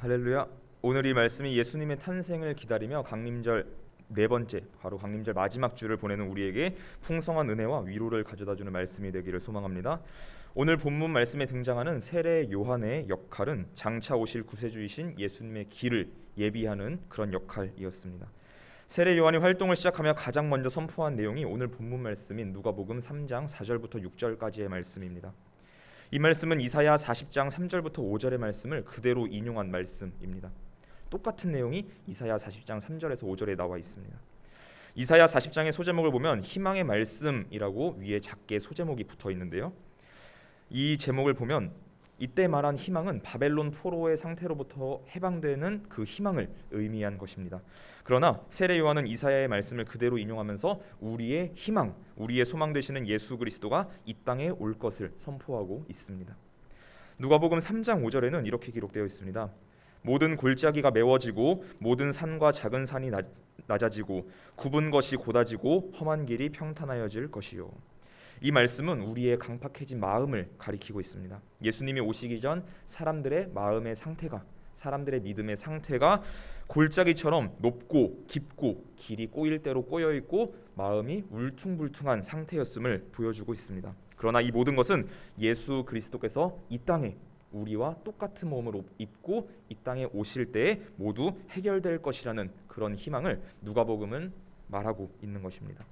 할렐루야. 오늘 이 말씀이 예수님의 탄생을 기다리며 강림절 네 번째, 바로 강림절 마지막 주를 보내는 우리에게 풍성한 은혜와 위로를 가져다주는 말씀이 되기를 소망합니다. 오늘 본문 말씀에 등장하는 세례 요한의 역할은 장차 오실 구세주이신 예수님의 길을 예비하는 그런 역할이었습니다. 세례 요한이 활동을 시작하며 가장 먼저 선포한 내용이 오늘 본문 말씀인 누가복음 3장 4절부터 6절까지의 말씀입니다. 이 말씀은 이사야 40장 3절부터 5절의 말씀을 그대로 인용한 말씀입니다. 똑같은 내용이 이사야 40장 3절에서 5절에 나와 있습니다. 이사야 40장의 소제목을 보면 희망의 말씀이라고 위에 작게 소제목이 붙어 있는데요. 이 제목을 보면 이때 말한 희망은 바벨론 포로의 상태로부터 해방되는 그 희망을 의미한 것입니다. 그러나 세례 요한은 이사야의 말씀을 그대로 인용하면서 우리의 희망, 우리의 소망 되시는 예수 그리스도가 이 땅에 올 것을 선포하고 있습니다. 누가복음 3장 5절에는 이렇게 기록되어 있습니다. 모든 골짜기가 메워지고 모든 산과 작은 산이 낮아지고 굽은 것이 곧아지고 험한 길이 평탄하여질 것이요. 이 말씀은 우리의 강팍해진 마음을 가리키고 있습니다. 예수님이 오시기 전 사람들의 마음의 상태가, 사람들의 믿음의 상태가 골짜기처럼 높고 깊고 길이 꼬일 대로 꼬여 있고 마음이 울퉁불퉁한 상태였음을 보여주고 있습니다. 그러나 이 모든 것은 예수 그리스도께서 이 땅에 우리와 똑같은 몸을 입고 이 땅에 오실 때에 모두 해결될 것이라는 그런 희망을 누가복음은 말하고 있는 것입니다.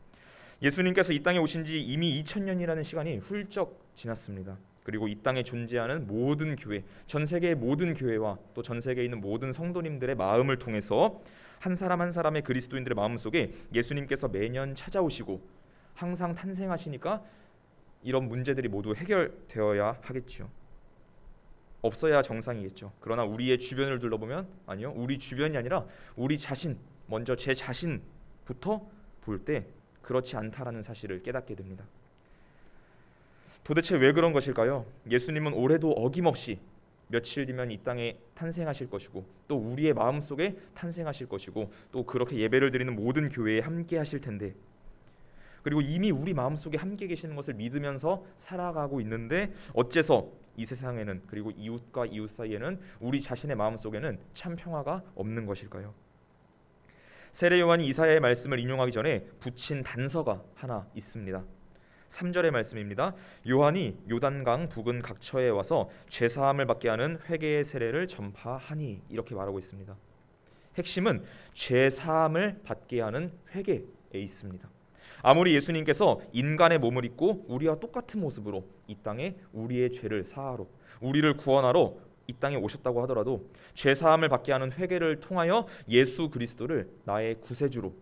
예수님께서 이 땅에 오신 지 이미 2000년이라는 시간이 훌쩍 지났습니다. 그리고 이 땅에 존재하는 모든 교회, 전 세계의 모든 교회와 또 전 세계에 있는 모든 성도님들의 마음을 통해서 한 사람 한 사람의 그리스도인들의 마음속에 예수님께서 매년 찾아오시고 항상 탄생하시니까 이런 문제들이 모두 해결되어야 하겠지요. 없어야 정상이겠죠. 그러나 우리의 주변을 둘러보면 아니요, 우리 주변이 아니라 우리 자신, 먼저 제 자신부터 볼 때 그렇지 않다라는 사실을 깨닫게 됩니다. 도대체 왜 그런 것일까요? 예수님은 올해도 어김없이 며칠 뒤면 이 땅에 탄생하실 것이고 또 우리의 마음속에 탄생하실 것이고 또 그렇게 예배를 드리는 모든 교회에 함께 하실 텐데, 그리고 이미 우리 마음속에 함께 계시는 것을 믿으면서 살아가고 있는데 어째서 이 세상에는, 그리고 이웃과 이웃 사이에는, 우리 자신의 마음속에는 참 평화가 없는 것일까요? 세례 요한이 이사야의 말씀을 인용하기 전에 붙인 단서가 하나 있습니다. 3절의 말씀입니다. 요한이 요단강 부근 각처에 와서 죄사함을 받게 하는 회개의 세례를 전파하니, 이렇게 말하고 있습니다. 핵심은 죄사함을 받게 하는 회개에 있습니다. 아무리 예수님께서 인간의 몸을 입고 우리와 똑같은 모습으로 이 땅에 우리의 죄를 사하러, 우리를 구원하러 이 땅에 오셨다고 하더라도 죄사함을 받게 하는 회개를 통하여 예수 그리스도를 나의 구세주로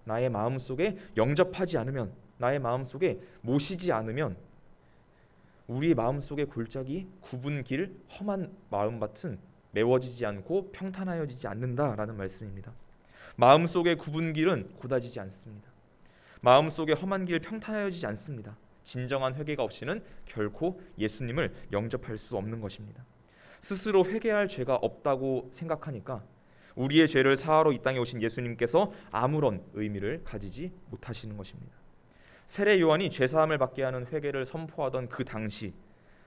나의 마음속에 영접하지 않으면, 나의 마음속에 모시지 않으면 우리의 마음속의 골짜기, 굽은 길, 험한 마음밭은 메워지지 않고 평탄하여지지 않는다라는 말씀입니다. 마음속의 굽은 길은 곧아지지 않습니다. 마음속의 험한 길 평탄하여지지 않습니다. 진정한 회개가 없이는 결코 예수님을 영접할 수 없는 것입니다. 스스로 회개할 죄가 없다고 생각하니까 우리의 죄를 사하러 이 땅에 오신 예수님께서 아무런 의미를 가지지 못하시는 것입니다. 세례 요한이 죄사함을 받게 하는 회개를 선포하던 그 당시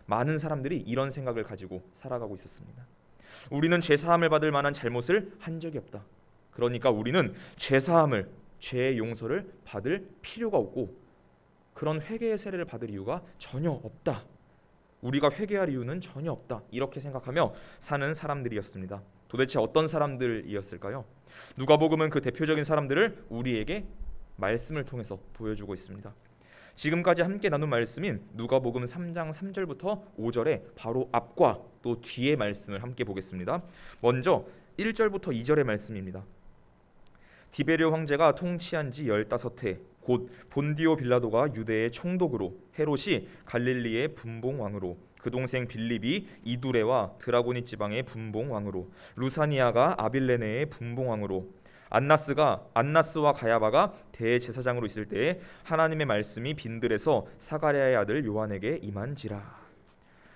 많은 사람들이 이런 생각을 가지고 살아가고 있었습니다. 우리는 죄사함을 받을 만한 잘못을 한 적이 없다. 그러니까 우리는 죄사함을, 죄의 용서를 받을 필요가 없고 그런 회개의 세례를 받을 이유가 전혀 없다. 우리가 회개할 이유는 전혀 없다. 이렇게 생각하며 사는 사람들이었습니다. 도대체 어떤 사람들이었을까요? 누가복음은 그 대표적인 사람들을 우리에게 말씀을 통해서 보여주고 있습니다. 지금까지 함께 나눈 말씀인 누가복음 3장 3절부터 5절의 바로 앞과 또 뒤의 말씀을 함께 보겠습니다. 먼저 1절부터 2절의 말씀입니다. 디베리오 황제가 통치한 지 15해 곧 본디오 빌라도가 유대의 총독으로, 헤롯이 갈릴리의 분봉왕으로, 그 동생 빌립이 이두레와 드라고니 지방의 분봉왕으로, 루사니아가 아빌레네의 분봉왕으로, 안나스와 가야바가 대제사장으로 있을 때에 하나님의 말씀이 빈들에서 사가랴의 아들 요한에게 임한지라.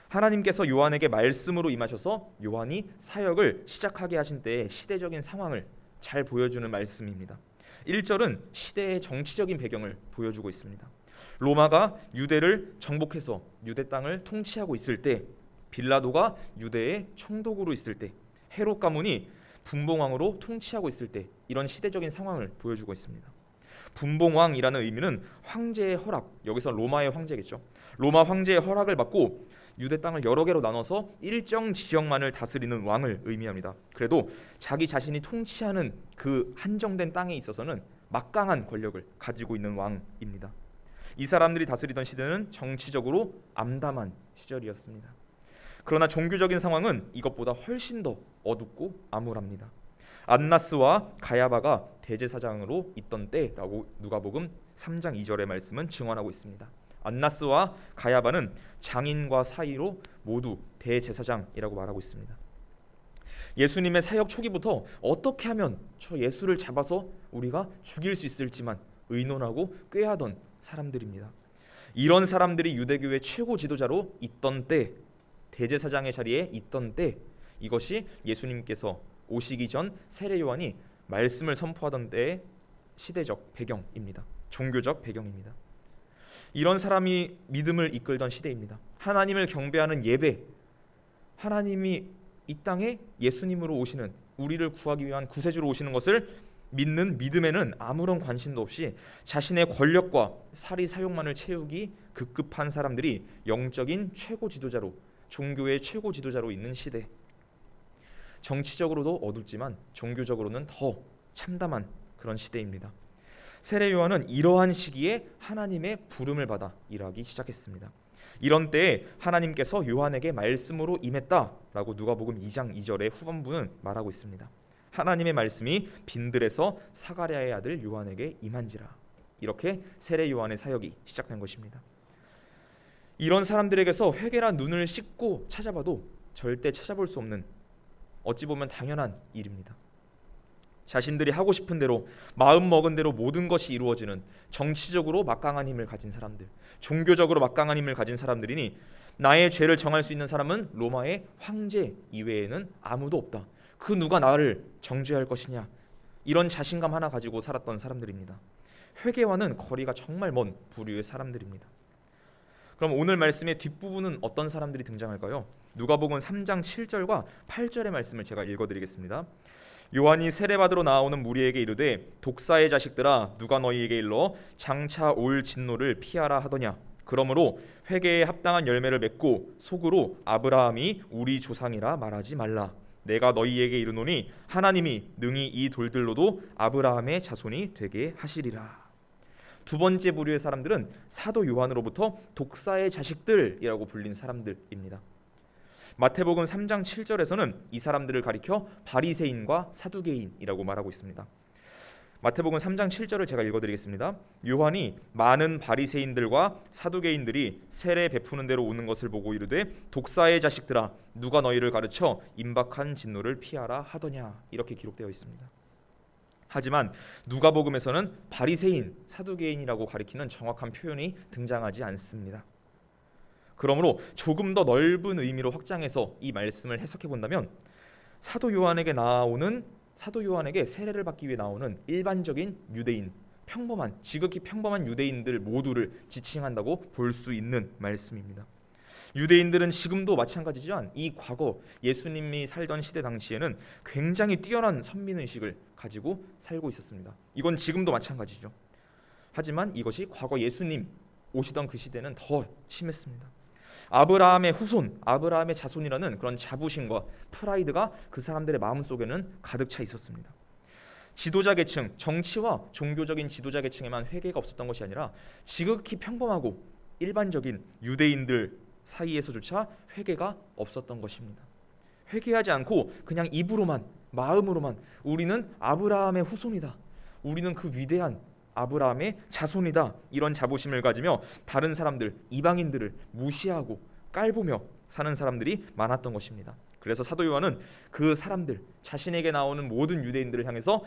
하나님께서 요한에게 말씀으로 임하셔서 요한이 사역을 시작하게 하신 때의 시대적인 상황을 잘 보여주는 말씀입니다. 1절은 시대의 정치적인 배경을 보여주고 있습니다. 로마가 유대를 정복해서 유대 땅을 통치하고 있을 때, 빌라도가 유대의 총독으로 있을 때, 헤롯 가문이 분봉왕으로 통치하고 있을 때 이런 시대적인 상황을 보여주고 있습니다. 분봉왕이라는 의미는 황제의 허락, 여기서 로마의 황제겠죠. 로마 황제의 허락을 받고 유대 땅을 여러 개로 나눠서 일정 지역만을 다스리는 왕을 의미합니다. 그래도 자기 자신이 통치하는 그 한정된 땅에 있어서는 막강한 권력을 가지고 있는 왕입니다. 이 사람들이 다스리던 시대는 정치적으로 암담한 시절이었습니다. 그러나 종교적인 상황은 이것보다 훨씬 더 어둡고 암울합니다. 안나스와 가야바가 대제사장으로 있던 때라고 누가복음 3장 2절의 말씀은 증언하고 있습니다. 안나스와 가야바는 장인과 사이로 모두 대제사장이라고 말하고 있습니다. 예수님의 사역 초기부터 어떻게 하면 저 예수를 잡아서 우리가 죽일 수 있을지만 의논하고 꾀하던 사람들입니다. 이런 사람들이 유대교의 최고 지도자로 있던 때, 대제사장의 자리에 있던 때, 이것이 예수님께서 오시기 전 세례 요한이 말씀을 선포하던 때의 시대적 배경입니다. 종교적 배경입니다. 이런 사람이 믿음을 이끌던 시대입니다. 하나님을 경배하는 예배, 하나님이 이 땅에 예수님으로 오시는, 우리를 구하기 위한 구세주로 오시는 것을 믿는 믿음에는 아무런 관심도 없이 자신의 권력과 사리 사욕만을 채우기 급급한 사람들이 영적인 최고 지도자로, 종교의 최고 지도자로 있는 시대. 정치적으로도 어둡지만 종교적으로는 더 참담한 그런 시대입니다. 세례 요한은 이러한 시기에 하나님의 부름을 받아 일하기 시작했습니다. 이런 때에 하나님께서 요한에게 말씀으로 임했다라고 누가복음 2장 2절의 후반부는 말하고 있습니다. 하나님의 말씀이 빈들에서 사가랴의 아들 요한에게 임한지라. 이렇게 세례 요한의 사역이 시작된 것입니다. 이런 사람들에게서 회개란 눈을 씻고 찾아봐도 절대 찾아볼 수 없는, 어찌 보면 당연한 일입니다. 자신들이 하고 싶은 대로, 마음 먹은 대로 모든 것이 이루어지는 정치적으로 막강한 힘을 가진 사람들, 종교적으로 막강한 힘을 가진 사람들이니 나의 죄를 정할 수 있는 사람은 로마의 황제 이외에는 아무도 없다. 그 누가 나를 정죄할 것이냐, 이런 자신감 하나 가지고 살았던 사람들입니다. 회개와는 거리가 정말 먼 부류의 사람들입니다. 그럼 오늘 말씀의 뒷부분은 어떤 사람들이 등장할까요? 누가복음 3장 7절과 8절의 말씀을 제가 읽어드리겠습니다. 요한이 세례받으러 나오는 무리에게 이르되 독사의 자식들아 누가 너희에게 일러 장차 올 진노를 피하라 하더냐. 그러므로 회개에 합당한 열매를 맺고 속으로 아브라함이 우리 조상이라 말하지 말라. 내가 너희에게 이르노니 하나님이 능히 이 돌들로도 아브라함의 자손이 되게 하시리라. 두 번째 부류의 사람들은 사도 요한으로부터 독사의 자식들이라고 불린 사람들입니다. 마태복음 3장 7절에서는 이 사람들을 가리켜 바리새인과 사두개인이라고 말하고 있습니다. 마태복음 3장 7절을 제가 읽어드리겠습니다. 요한이 많은 바리새인들과 사두개인들이 세례 베푸는 대로 오는 것을 보고 이르되 독사의 자식들아 누가 너희를 가르쳐 임박한 진노를 피하라 하더냐. 이렇게 기록되어 있습니다. 하지만 누가복음에서는 바리새인, 사두개인이라고 가리키는 정확한 표현이 등장하지 않습니다. 그러므로 조금 더 넓은 의미로 확장해서 이 말씀을 해석해 본다면 사도 요한에게 세례를 받기 위해 나오는 일반적인 유대인, 평범한, 지극히 평범한 유대인들 모두를 지칭한다고 볼 수 있는 말씀입니다. 유대인들은 지금도 마찬가지지만 이 과거 예수님이 살던 시대 당시에는 굉장히 뛰어난 선민의식을 가지고 살고 있었습니다. 이건 지금도 마찬가지죠. 하지만 이것이 과거 예수님 오시던 그 시대는 더 심했습니다. 아브라함의 후손, 아브라함의 자손이라는 그런 자부심과 프라이드가 그 사람들의 마음속에는 가득 차 있었습니다. 지도자 계층, 정치와 종교적인 지도자 계층에만 회개가 없었던 것이 아니라 지극히 평범하고 일반적인 유대인들 사이에서조차 회개가 없었던 것입니다. 회개하지 않고 그냥 입으로만, 마음으로만 우리는 아브라함의 후손이다, 우리는 그 위대한 아브라함의 자손이다, 이런 자부심을 가지며 다른 사람들, 이방인들을 무시하고 깔보며 사는 사람들이 많았던 것입니다. 그래서 사도 요한은 그 사람들, 자신에게 나오는 모든 유대인들을 향해서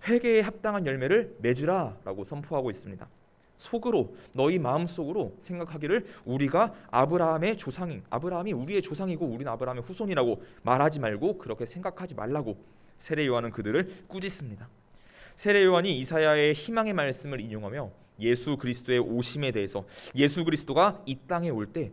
회개에 합당한 열매를 맺으라 라고 선포하고 있습니다. 속으로, 너희 마음속으로 생각하기를 우리가 아브라함의 조상인, 아브라함이 우리의 조상이고 우리는 아브라함의 후손이라고 말하지 말고 그렇게 생각하지 말라고 세례 요한은 그들을 꾸짖습니다. 세례 요한이 이사야의 희망의 말씀을 인용하며 예수 그리스도의 오심에 대해서, 예수 그리스도가 이 땅에 올 때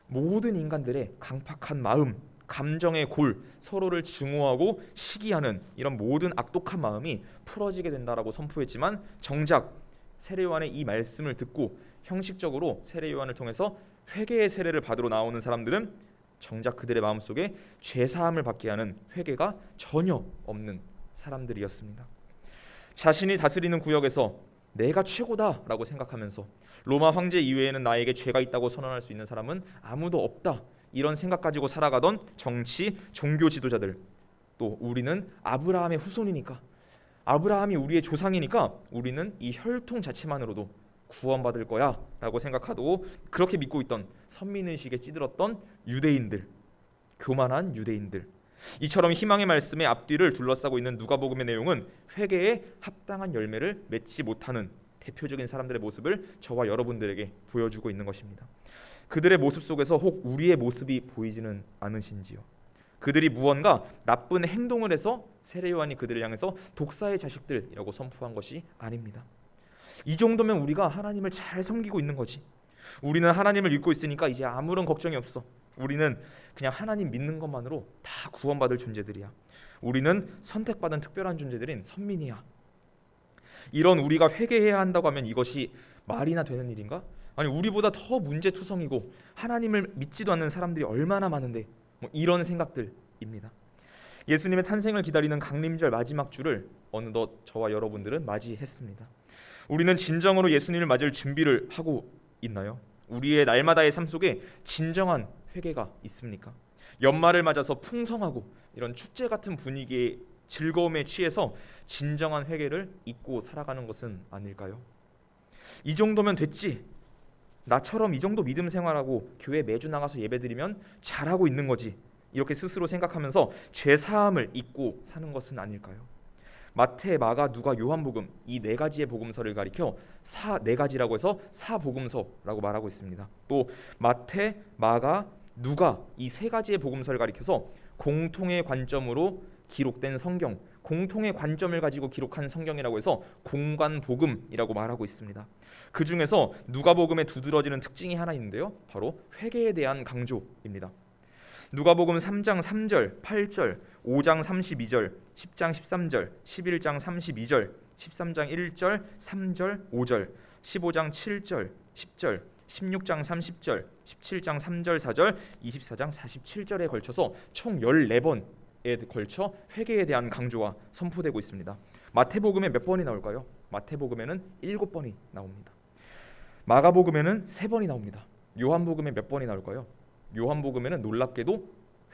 모든 인간들의 강팍한 마음, 감정의 골, 서로를 증오하고 시기하는 이런 모든 악독한 마음이 풀어지게 된다라고 선포했지만 정작 세례 요한의 이 말씀을 듣고 형식적으로 세례 요한을 통해서 회개의 세례를 받으러 나오는 사람들은 정작 그들의 마음속에 죄사함을 받게 하는 회개가 전혀 없는 사람들이었습니다. 자신이 다스리는 구역에서 내가 최고다라고 생각하면서 로마 황제 이외에는 나에게 죄가 있다고 선언할 수 있는 사람은 아무도 없다, 이런 생각 가지고 살아가던 정치, 종교 지도자들, 또 우리는 아브라함의 후손이니까, 아브라함이 우리의 조상이니까 우리는 이 혈통 자체만으로도 구원받을 거야 라고 생각하고 그렇게 믿고 있던 선민의식에 찌들었던 유대인들, 교만한 유대인들, 이처럼 희망의 말씀의 앞뒤를 둘러싸고 있는 누가복음의 내용은 회개에 합당한 열매를 맺지 못하는 대표적인 사람들의 모습을 저와 여러분들에게 보여주고 있는 것입니다. 그들의 모습 속에서 혹 우리의 모습이 보이지는 않으신지요? 그들이 무언가 나쁜 행동을 해서 세례 요한이 그들을 향해서 독사의 자식들이라고 선포한 것이 아닙니다. 이 정도면 우리가 하나님을 잘 섬기고 있는 거지. 우리는 하나님을 믿고 있으니까 이제 아무런 걱정이 없어. 우리는 그냥 하나님 믿는 것만으로 다 구원받을 존재들이야. 우리는 선택받은 특별한 존재들인 선민이야. 이런 우리가 회개해야 한다고 하면 이것이 말이나 되는 일인가? 아니, 우리보다 더 문제투성이고 하나님을 믿지도 않는 사람들이 얼마나 많은데, 이런 생각들입니다. 예수님의 탄생을 기다리는 강림절 마지막 주를 어느덧 저와 여러분들은 맞이했습니다. 우리는 진정으로 예수님을 맞을 준비를 하고 있나요? 우리의 날마다의 삶 속에 진정한 회개가 있습니까? 연말을 맞아서 풍성하고 이런 축제 같은 분위기의 즐거움에 취해서 진정한 회개를 잊고 살아가는 것은 아닐까요? 이 정도면 됐지, 나처럼 이 정도 믿음 생활하고 교회 매주 나가서 예배드리면 잘하고 있는 거지, 이렇게 스스로 생각하면서 죄사함을 잊고 사는 것은 아닐까요? 마태, 마가, 누가, 요한복음, 이 네 가지의 복음서를 가리켜 네 가지라고 해서 사복음서라고 말하고 있습니다. 또 마태, 마가, 누가, 이 세 가지의 복음서를 가리켜서 공통의 관점으로 기록된 성경, 공통의 관점을 가지고 기록한 성경이라고 해서 공관복음이라고 말하고 있습니다. 그 중에서 누가복음에 두드러지는 특징이 하나 있는데요, 바로 회개에 대한 강조입니다. 누가복음 3장 3절, 8절, 5장 32절, 10장 13절, 11장 32절, 13장 1절, 3절, 5절, 15장 7절, 10절, 16장 30절, 17장 3절, 4절, 24장 47절에 걸쳐서 총 14번에 걸쳐 회개에 대한 강조가 선포되고 있습니다. 마태복음에 몇 번이 나올까요? 마태복음에는 7번이 나옵니다. 마가복음에는 3번이 나옵니다. 요한복음에 몇 번이 나올까요? 요한복음에는 놀랍게도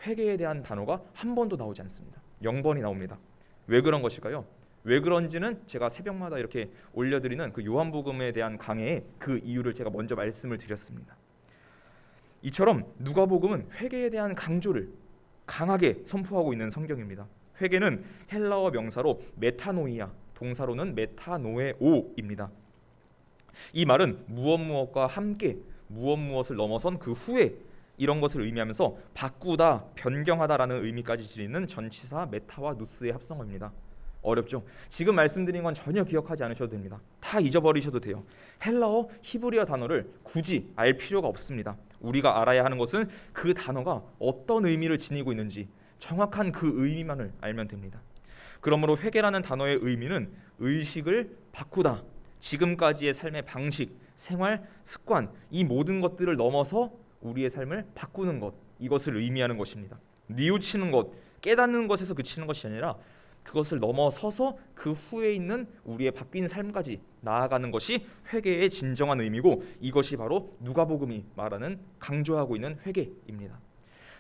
회개에 대한 단어가 한 번도 나오지 않습니다. 0번이 나옵니다. 왜 그런 것일까요? 왜 그런지는 제가 새벽마다 이렇게 올려드리는 그 요한복음에 대한 강해의 그 이유를 제가 먼저 말씀을 드렸습니다. 이처럼 누가복음은 회개에 대한 강조를 강하게 선포하고 있는 성경입니다. 회개는 헬라어 명사로 메타노이아, 동사로는 메타노에오입니다. 이 말은 무엇과 함께 무엇을 넘어선 그 후에 이런 것을 의미하면서 바꾸다, 변경하다라는 의미까지 지니는 전치사 메타와 누스의 합성어입니다. 어렵죠? 지금 말씀드린 건 전혀 기억하지 않으셔도 됩니다. 다 잊어버리셔도 돼요. 헬라어, 히브리어 단어를 굳이 알 필요가 없습니다. 우리가 알아야 하는 것은 그 단어가 어떤 의미를 지니고 있는지 정확한 그 의미만을 알면 됩니다. 그러므로 회개라는 단어의 의미는 의식을 바꾸다, 지금까지의 삶의 방식, 생활, 습관, 이 모든 것들을 넘어서 우리의 삶을 바꾸는 것, 이것을 의미하는 것입니다. 뉘우치는 것, 깨닫는 것에서 그치는 것이 아니라 그것을 넘어서서 그 후에 있는 우리의 바뀐 삶까지 나아가는 것이 회개의 진정한 의미고, 이것이 바로 누가복음이 말하는, 강조하고 있는 회개입니다.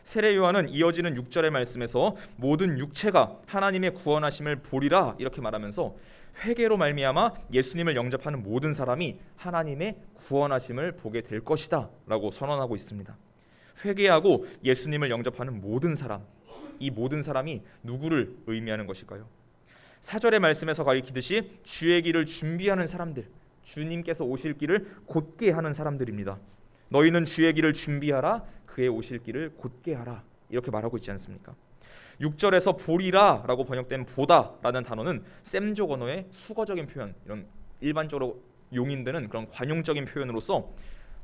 세례 요한은 이어지는 6절의 말씀에서 모든 육체가 하나님의 구원하심을 보리라 이렇게 말하면서 회개로 말미암아 예수님을 영접하는 모든 사람이 하나님의 구원하심을 보게 될 것이다 라고 선언하고 있습니다. 회개하고 예수님을 영접하는 모든 사람, 이 모든 사람이 누구를 의미하는 것일까요? 4절의 말씀에서 가리키듯이 주의 길을 준비하는 사람들, 주님께서 오실 길을 곧게 하는 사람들입니다. 너희는 주의 길을 준비하라, 그의 오실 길을 곧게 하라, 이렇게 말하고 있지 않습니까? 6절에서 보리라 라고 번역된 보다 라는 단어는 셈족 언어의 수거적인 표현, 이런 일반적으로 용인되는 그런 관용적인 표현으로서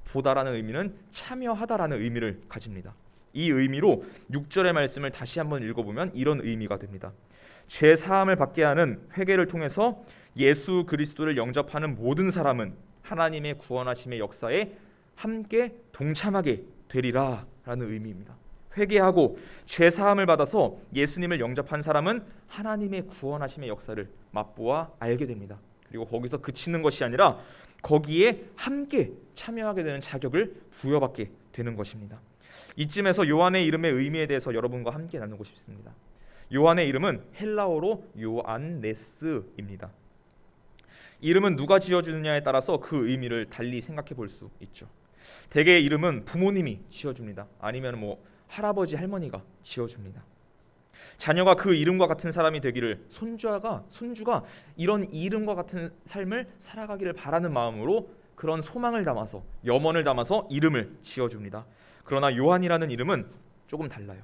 보다라는 의미는 참여하다라는 의미를 가집니다. 이 의미로 6절의 말씀을 다시 한번 읽어보면 이런 의미가 됩니다. 죄 사함을 받게 하는 회개를 통해서 예수 그리스도를 영접하는 모든 사람은 하나님의 구원하심의 역사에 함께 동참하게 되리라 라는 의미입니다. 회개하고 죄 사함을 받아서 예수님을 영접한 사람은 하나님의 구원하심의 역사를 맛보아 알게 됩니다. 그리고 거기서 그치는 것이 아니라 거기에 함께 참여하게 되는 자격을 부여받게 되는 것입니다. 이쯤에서 요한의 이름의 의미에 대해서 여러분과 함께 나누고 싶습니다. 요한의 이름은 헬라어로 요안네스입니다. 이름은 누가 지어주느냐에 따라서 그 의미를 달리 생각해 볼 수 있죠. 대개 이름은 부모님이 지어줍니다. 아니면 할아버지 할머니가 지어줍니다. 자녀가 그 이름과 같은 사람이 되기를 손주가 이런 이름과 같은 삶을 살아가기를 바라는 마음으로 그런 소망을 담아서 염원을 담아서 이름을 지어줍니다. 그러나 요한이라는 이름은 조금 달라요.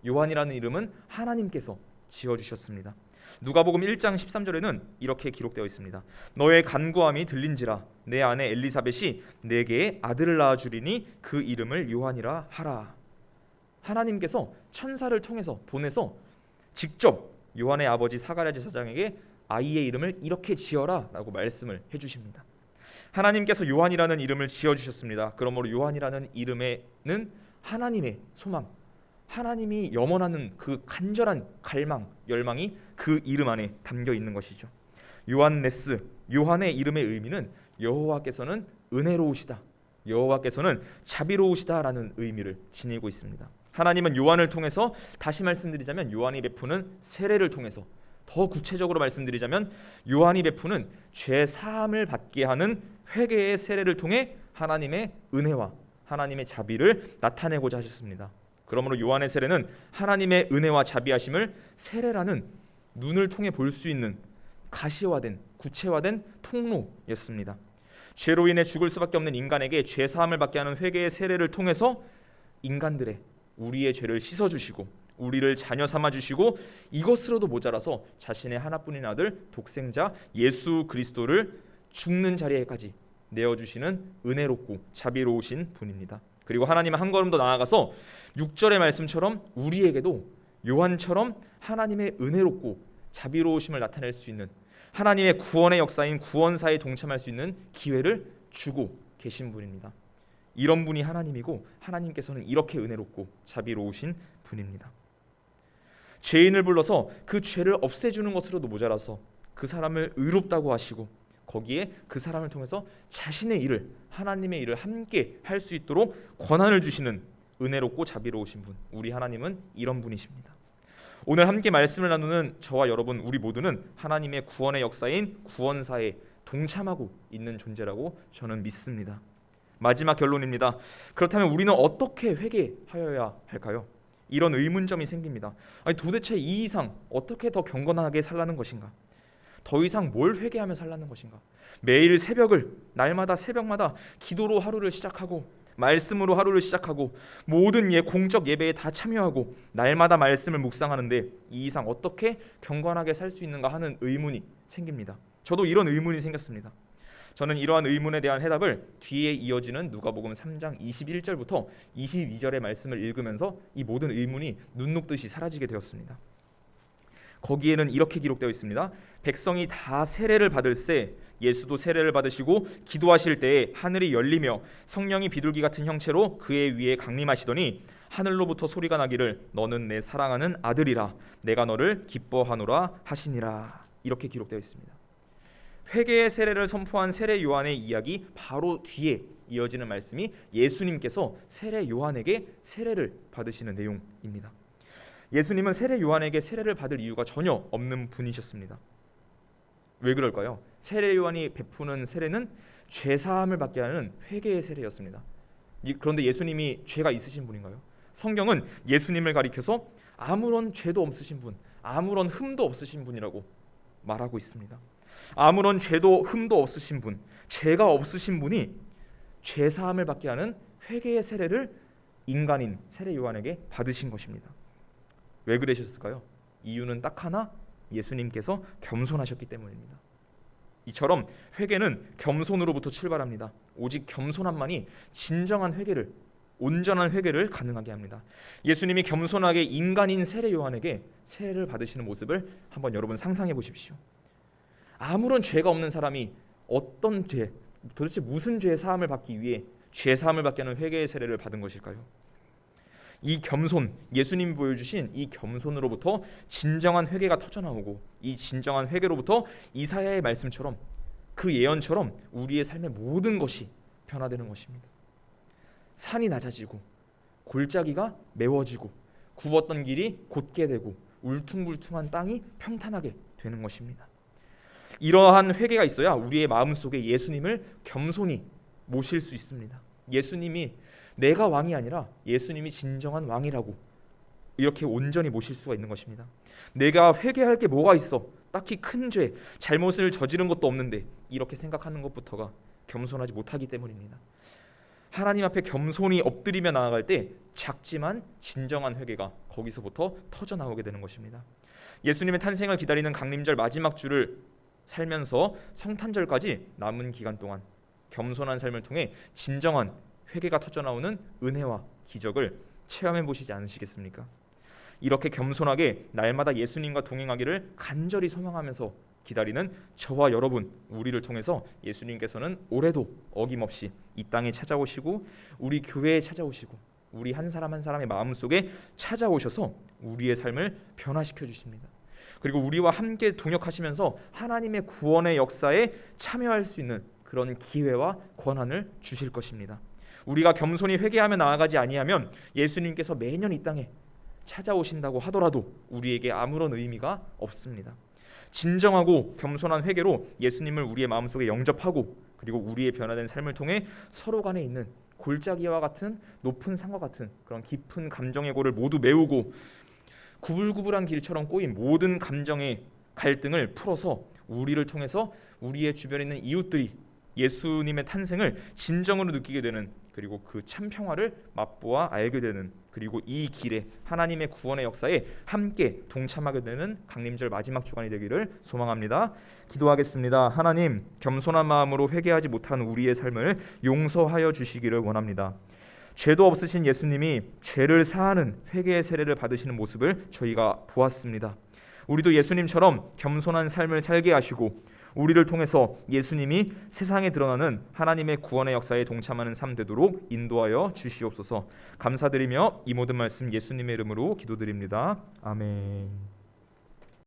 요한이라는 이름은 하나님께서 지어주셨습니다. 누가복음 1장 13절에는 이렇게 기록되어 있습니다. 너의 간구함이 들린지라 내 아내 엘리사벳이 내게 아들을 낳아주리니 그 이름을 요한이라 하라. 하나님께서 천사를 통해서 보내서 직접 요한의 아버지 사가랴 제사장에게 아이의 이름을 이렇게 지어라 라고 말씀을 해주십니다. 하나님께서 요한이라는 이름을 지어주셨습니다. 그러므로 요한이라는 이름에는 하나님의 소망, 하나님이 염원하는 그 간절한 갈망, 열망이 그 이름 안에 담겨 있는 것이죠. 요한네스, 요한의 이름의 의미는 여호와께서는 은혜로우시다, 여호와께서는 자비로우시다라는 의미를 지니고 있습니다. 하나님은 요한을 통해서, 다시 말씀드리자면 요한이 베푸는 세례를 통해서, 더 구체적으로 말씀드리자면 요한이 베푸는 죄 사함을 받게 하는 회개의 세례를 통해 하나님의 은혜와 하나님의 자비를 나타내고자 하셨습니다. 그러므로 요한의 세례는 하나님의 은혜와 자비하심을 세례라는 눈을 통해 볼 수 있는 가시화된, 구체화된 통로였습니다. 죄로 인해 죽을 수밖에 없는 인간에게 죄 사함을 받게 하는 회개의 세례를 통해서 인간들의 우리의 죄를 씻어주시고 우리를 자녀 삼아주시고 이것으로도 모자라서 자신의 하나뿐인 아들 독생자 예수 그리스도를 죽는 자리에까지 내어주시는 은혜롭고 자비로우신 분입니다. 그리고 하나님은 한 걸음 더 나아가서 6절의 말씀처럼 우리에게도 요한처럼 하나님의 은혜롭고 자비로우심을 나타낼 수 있는, 하나님의 구원의 역사인 구원사에 동참할 수 있는 기회를 주고 계신 분입니다. 이런 분이 하나님이고 하나님께서는 이렇게 은혜롭고 자비로우신 분입니다. 죄인을 불러서 그 죄를 없애주는 것으로도 모자라서 그 사람을 의롭다고 하시고 거기에 그 사람을 통해서 자신의 일을, 하나님의 일을 함께 할 수 있도록 권한을 주시는 은혜롭고 자비로우신 분, 우리 하나님은 이런 분이십니다. 오늘 함께 말씀을 나누는 저와 여러분, 우리 모두는 하나님의 구원의 역사인 구원사에 동참하고 있는 존재라고 저는 믿습니다. 마지막 결론입니다. 그렇다면 우리는 어떻게 회개하여야 할까요? 이런 의문점이 생깁니다. 아니, 도대체 이 이상 어떻게 더 경건하게 살라는 것인가? 더 이상 뭘 회개하며 살라는 것인가? 매일 새벽을, 날마다 새벽마다 기도로 하루를 시작하고 말씀으로 하루를 시작하고 모든 공적 예배에 다 참여하고 날마다 말씀을 묵상하는데 이 이상 어떻게 경건하게 살 수 있는가 하는 의문이 생깁니다. 저도 이런 의문이 생겼습니다. 저는 이러한 의문에 대한 해답을 뒤에 이어지는 누가복음 3장 21절부터 22절의 말씀을 읽으면서 이 모든 의문이 눈 녹듯이 사라지게 되었습니다. 거기에는 이렇게 기록되어 있습니다. 백성이 다 세례를 받을새 예수도 세례를 받으시고 기도하실 때에 하늘이 열리며 성령이 비둘기 같은 형체로 그의 위에 강림하시더니 하늘로부터 소리가 나기를 너는 내 사랑하는 아들이라 내가 너를 기뻐하노라 하시니라. 이렇게 기록되어 있습니다. 회개의 세례를 선포한 세례 요한의 이야기 바로 뒤에 이어지는 말씀이 예수님께서 세례 요한에게 세례를 받으시는 내용입니다. 예수님은 세례 요한에게 세례를 받을 이유가 전혀 없는 분이셨습니다. 왜 그럴까요? 세례 요한이 베푸는 세례는 죄사함을 받게 하는 회개의 세례였습니다. 그런데 예수님이 죄가 있으신 분인가요? 성경은 예수님을 가리켜서 아무런 죄도 없으신 분, 아무런 흠도 없으신 분이라고 말하고 있습니다. 아무런 죄도 흠도 없으신 분, 죄가 없으신 분이 죄사함을 받게 하는 회개의 세례를 인간인 세례 요한에게 받으신 것입니다. 왜 그러셨을까요? 이유는 딱 하나, 예수님께서 겸손하셨기 때문입니다. 이처럼 회개는 겸손으로부터 출발합니다. 오직 겸손함만이 진정한 회개를 온전한 회개를 가능하게 합니다. 예수님이 겸손하게 인간인 세례 요한에게 세례를 받으시는 모습을 한번 여러분 상상해 보십시오. 아무런 죄가 없는 사람이 어떤 죄, 도대체 무슨 죄의 사함을 받기 위해 죄 사함을 받게 하는 회개의 세례를 받은 것일까요? 이 겸손, 예수님이 보여주신 이 겸손으로부터 진정한 회개가 터져나오고, 이 진정한 회개로부터 이사야의 말씀처럼, 그 예언처럼 우리의 삶의 모든 것이 변화되는 것입니다. 산이 낮아지고 골짜기가 메워지고 굽었던 길이 곧게 되고 울퉁불퉁한 땅이 평탄하게 되는 것입니다. 이러한 회개가 있어야 우리의 마음속에 예수님을 겸손히 모실 수 있습니다. 예수님이 내가 왕이 아니라 예수님이 진정한 왕이라고 이렇게 온전히 모실 수가 있는 것입니다. 내가 회개할 게 뭐가 있어? 딱히 큰 죄, 잘못을 저지른 것도 없는데, 이렇게 생각하는 것부터가 겸손하지 못하기 때문입니다. 하나님 앞에 겸손히 엎드리며 나아갈 때 작지만 진정한 회개가 거기서부터 터져나오게 되는 것입니다. 예수님의 탄생을 기다리는 강림절 마지막 주를 살면서 성탄절까지 남은 기간 동안 겸손한 삶을 통해 진정한 회개가 터져나오는 은혜와 기적을 체험해 보시지 않으시겠습니까? 이렇게 겸손하게 날마다 예수님과 동행하기를 간절히 소망하면서 기다리는 저와 여러분, 우리를 통해서 예수님께서는 올해도 어김없이 이 땅에 찾아오시고 우리 교회에 찾아오시고 우리 한 사람 한 사람의 마음속에 찾아오셔서 우리의 삶을 변화시켜 주십니다. 그리고 우리와 함께 동역하시면서 하나님의 구원의 역사에 참여할 수 있는 그런 기회와 권한을 주실 것입니다. 우리가 겸손히 회개하며 나아가지 아니하면 예수님께서 매년 이 땅에 찾아오신다고 하더라도 우리에게 아무런 의미가 없습니다. 진정하고 겸손한 회개로 예수님을 우리의 마음속에 영접하고, 그리고 우리의 변화된 삶을 통해 서로 간에 있는 골짜기와 같은 높은 산과 같은 그런 깊은 감정의 골을 모두 메우고, 구불구불한 길처럼 꼬인 모든 감정의 갈등을 풀어서 우리를 통해서 우리의 주변에 있는 이웃들이 예수님의 탄생을 진정으로 느끼게 되는, 그리고 그 참 평화를 맛보아 알게 되는, 그리고 이 길에 하나님의 구원의 역사에 함께 동참하게 되는 강림절 마지막 주간이 되기를 소망합니다. 기도하겠습니다. 하나님, 겸손한 마음으로 회개하지 못한 우리의 삶을 용서하여 주시기를 원합니다. 죄도 없으신 예수님이 죄를 사하는 회개의 세례를 받으시는 모습을 저희가 보았습니다. 우리도 예수님처럼 겸손한 삶을 살게 하시고 우리를 통해서 예수님이 세상에 드러나는 하나님의 구원의 역사에 동참하는 삶 되도록 인도하여 주시옵소서. 감사드리며 이 모든 말씀 예수님의 이름으로 기도드립니다. 아멘.